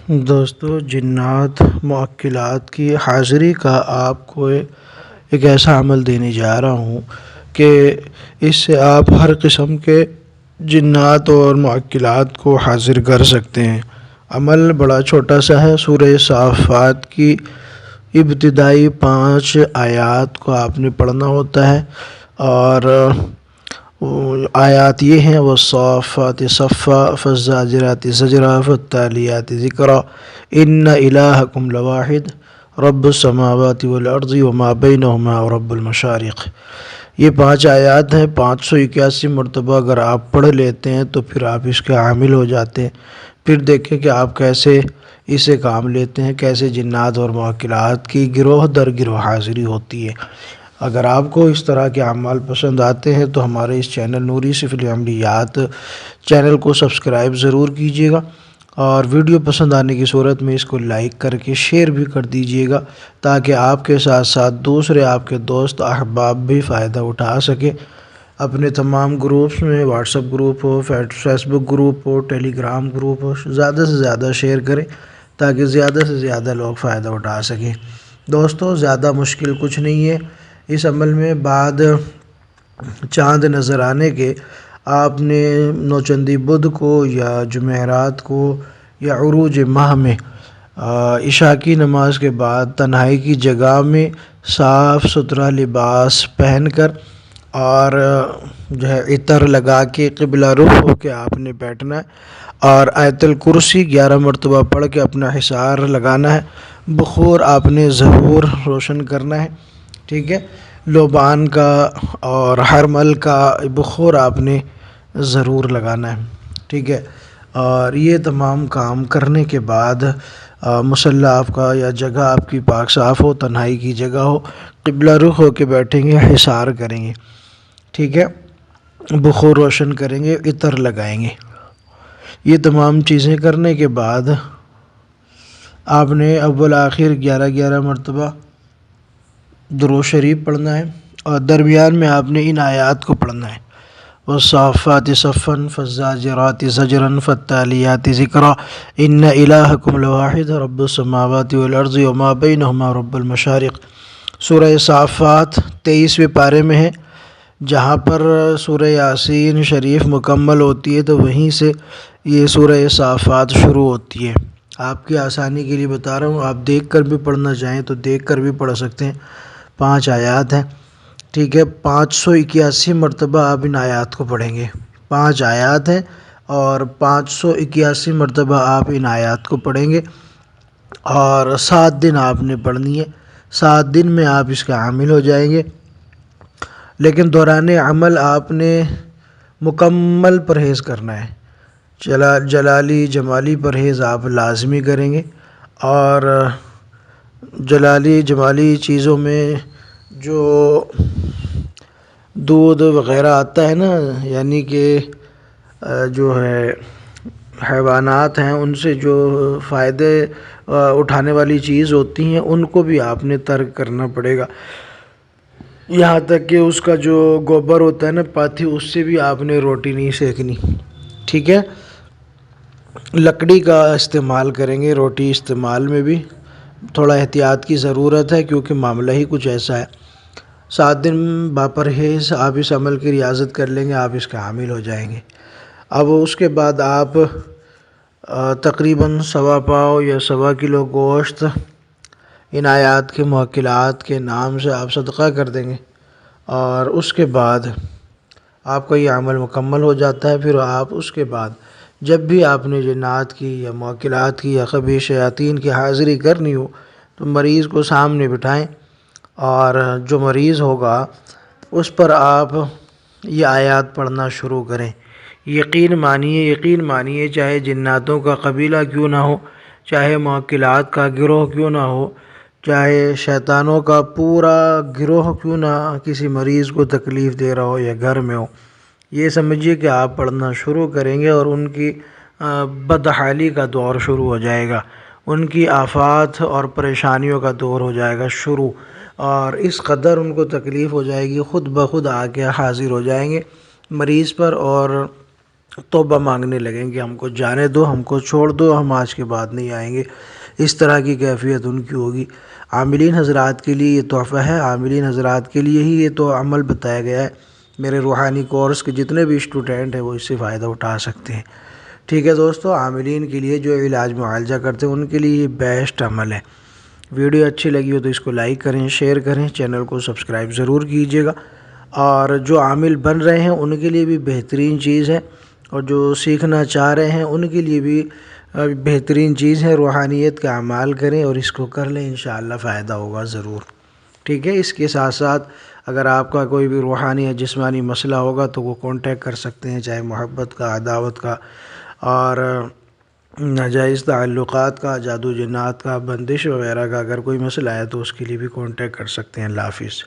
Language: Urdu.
دوستو، جنات معقلات کی حاضری کا آپ کو ایک ایسا عمل دینے جا رہا ہوں کہ اس سے آپ ہر قسم کے جنات اور معقلات کو حاضر کر سکتے ہیں۔ عمل بڑا چھوٹا سا ہے۔ سورہ صافات کی ابتدائی 5 آیات کو آپ نے پڑھنا ہوتا ہے، اور آیات یہ ہیں: والصافات صفا فالزاجرات زجرا فالتالیات ذکرا ان الہکم لواحد رب السماوات والارض وما بینہما ورب المشارق۔ یہ 5 آیات ہیں۔ 581 مرتبہ اگر آپ پڑھ لیتے ہیں تو پھر آپ اس کے عامل ہو جاتے ہیں۔ پھر دیکھیں کہ آپ کیسے اسے کام لیتے ہیں، کیسے جنات اور معقلات کی گروہ در گروہ حاضری ہوتی ہے۔ اگر آپ کو اس طرح کے اعمال پسند آتے ہیں تو ہمارے اس چینل نوری سفلی عملیات چینل کو سبسکرائب ضرور کیجیے گا، اور ویڈیو پسند آنے کی صورت میں اس کو لائک کر کے شیئر بھی کر دیجیے گا، تاکہ آپ کے ساتھ ساتھ دوسرے آپ کے دوست احباب بھی فائدہ اٹھا سکیں۔ اپنے تمام گروپس میں، واٹس ایپ گروپ ہو، فیس بک گروپ ہو، ٹیلی گرام گروپ ہو، زیادہ سے زیادہ شیئر کریں تاکہ زیادہ سے زیادہ لوگ فائدہ اٹھا سکیں۔ دوستو، زیادہ مشکل کچھ نہیں ہے اس عمل میں۔ بعد چاند نظر آنے کے آپ نے نوچندی بدھ کو یا جمعرات کو یا عروج ماہ میں عشاء کی نماز کے بعد تنہائی کی جگہ میں صاف ستھرا لباس پہن کر اور عطر لگا کے قبلہ رخ ہو کے آپ نے بیٹھنا ہے، اور آیت الکرسی 11 مرتبہ پڑھ کے اپنا حصار لگانا ہے۔ بخور آپ نے ضرور روشن کرنا ہے، ٹھیک ہے۔ لوبان کا اور ہرمل کا بخور آپ نے ضرور لگانا ہے، ٹھیک ہے۔ اور یہ تمام کام کرنے کے بعد مصلی آپ کا یا جگہ آپ کی پاک صاف ہو، تنہائی کی جگہ ہو، قبلہ رخ ہو کے بیٹھیں گے، حصار کریں گے، ٹھیک ہے۔ بخور روشن کریں گے، عطر لگائیں گے۔ یہ تمام چیزیں کرنے کے بعد آپ نے اول آخر 11 مرتبہ درود شریف پڑھنا ہے، اور درمیان میں آپ نے ان آیات کو پڑھنا ہے: والصافات صفا فالزاجرات زجرا فالتالیات ذکرا ان الہکم لواحد رب السماوات والارض وما بینہما رب المشارق۔ سورہ صافات 23ویں پارے میں ہے، جہاں پر سورہ یاسین شریف مکمل ہوتی ہے تو وہیں سے یہ سورہ صافات شروع ہوتی ہے۔ آپ کی آسانی کے لیے بتا رہا ہوں، آپ دیکھ کر بھی پڑھنا چاہیں تو دیکھ کر بھی پڑھ سکتے ہیں۔ 5 آیات ہیں، ٹھیک ہے۔ 581 مرتبہ آپ ان آیات کو پڑھیں گے۔ 5 آیات ہیں اور 581 مرتبہ آپ ان آیات کو پڑھیں گے، اور 7 دن آپ نے پڑھنی ہے۔ 7 دن میں آپ اس کے عامل ہو جائیں گے، لیکن دوران عمل آپ نے مکمل پرہیز کرنا ہے۔ جلالی جمالی پرہیز آپ لازمی کریں گے، اور جلالی جمالی چیزوں میں جو دودھ وغیرہ آتا ہے نا، یعنی کہ جو ہے حیوانات ہیں ان سے جو فائدے اٹھانے والی چیز ہوتی ہیں ان کو بھی آپ نے ترک کرنا پڑے گا۔ یہاں تک کہ اس کا جو گوبر ہوتا ہے نا، پاتھی، اس سے بھی آپ نے روٹی نہیں سیکنی، ٹھیک ہے۔ لکڑی کا استعمال کریں گے۔ روٹی استعمال میں بھی تھوڑا احتیاط کی ضرورت ہے، کیونکہ معاملہ ہی کچھ ایسا ہے۔ 7 دن باپرہیز آپ اس عمل کی ریاضت کر لیں گے، آپ اس کا عامل ہو جائیں گے۔ اب اس کے بعد آپ تقریباً 1.25 پاؤ یا 1.25 کلو گوشت ان آیات کے معقلات کے نام سے آپ صدقہ کر دیں گے، اور اس کے بعد آپ کا یہ عمل مکمل ہو جاتا ہے۔ پھر آپ اس کے بعد جب بھی آپ نے جنات کی یا معقلات کی یا خبیث شیاطین کی حاضری کرنی ہو تو مریض کو سامنے بٹھائیں، اور جو مریض ہوگا اس پر آپ یہ آیات پڑھنا شروع کریں۔ یقین مانیے چاہے جناتوں کا قبیلہ کیوں نہ ہو، چاہے معقلات کا گروہ کیوں نہ ہو، چاہے شیطانوں کا پورا گروہ کیوں نہ کسی مریض کو تکلیف دے رہا ہو یا گھر میں ہو، یہ سمجھیے کہ آپ پڑھنا شروع کریں گے اور ان کی بدحالی کا دور شروع ہو جائے گا، ان کی آفات اور پریشانیوں کا دور ہو جائے گا شروع، اور اس قدر ان کو تکلیف ہو جائے گی، خود بخود آ کے حاضر ہو جائیں گے مریض پر، اور توبہ مانگنے لگیں کہ ہم کو جانے دو، ہم کو چھوڑ دو، ہم آج کے بعد نہیں آئیں گے۔ اس طرح کی کیفیت ان کی ہوگی۔ عاملین حضرات کے لیے یہ تحفہ ہے، عاملین حضرات کے لیے ہی یہ تو عمل بتایا گیا ہے۔ میرے روحانی کورس کے جتنے بھی اسٹوڈنٹ ہیں وہ اس سے فائدہ اٹھا سکتے ہیں۔ ٹھیک ہے دوستو، عاملین کے لیے جو علاج معالجہ کرتے ہیں ان کے لیے یہ بیسٹ عمل ہے۔ ویڈیو اچھی لگی ہو تو اس کو لائک کریں، شیئر کریں، چینل کو سبسکرائب ضرور کیجیے گا۔ اور جو عامل بن رہے ہیں ان کے لیے بھی بہترین چیز ہے، اور جو سیکھنا چاہ رہے ہیں ان کے لیے بھی بہترین چیز ہے۔ روحانیت کا اعمال کریں اور اس کو کر لیں، انشاءاللہ فائدہ ہوگا ضرور۔ ٹھیک ہے، اس کے ساتھ ساتھ اگر آپ کا کوئی بھی روحانی یا جسمانی مسئلہ ہوگا تو وہ کانٹیکٹ کر سکتے ہیں، چاہے محبت کا، عداوت کا، اور ناجائز تعلقات کا، جادو جنات کا، بندش وغیرہ کا۔ اگر کوئی مسئلہ ہے تو اس کے لیے بھی کانٹیکٹ کر سکتے ہیں۔ اللہ حافظ۔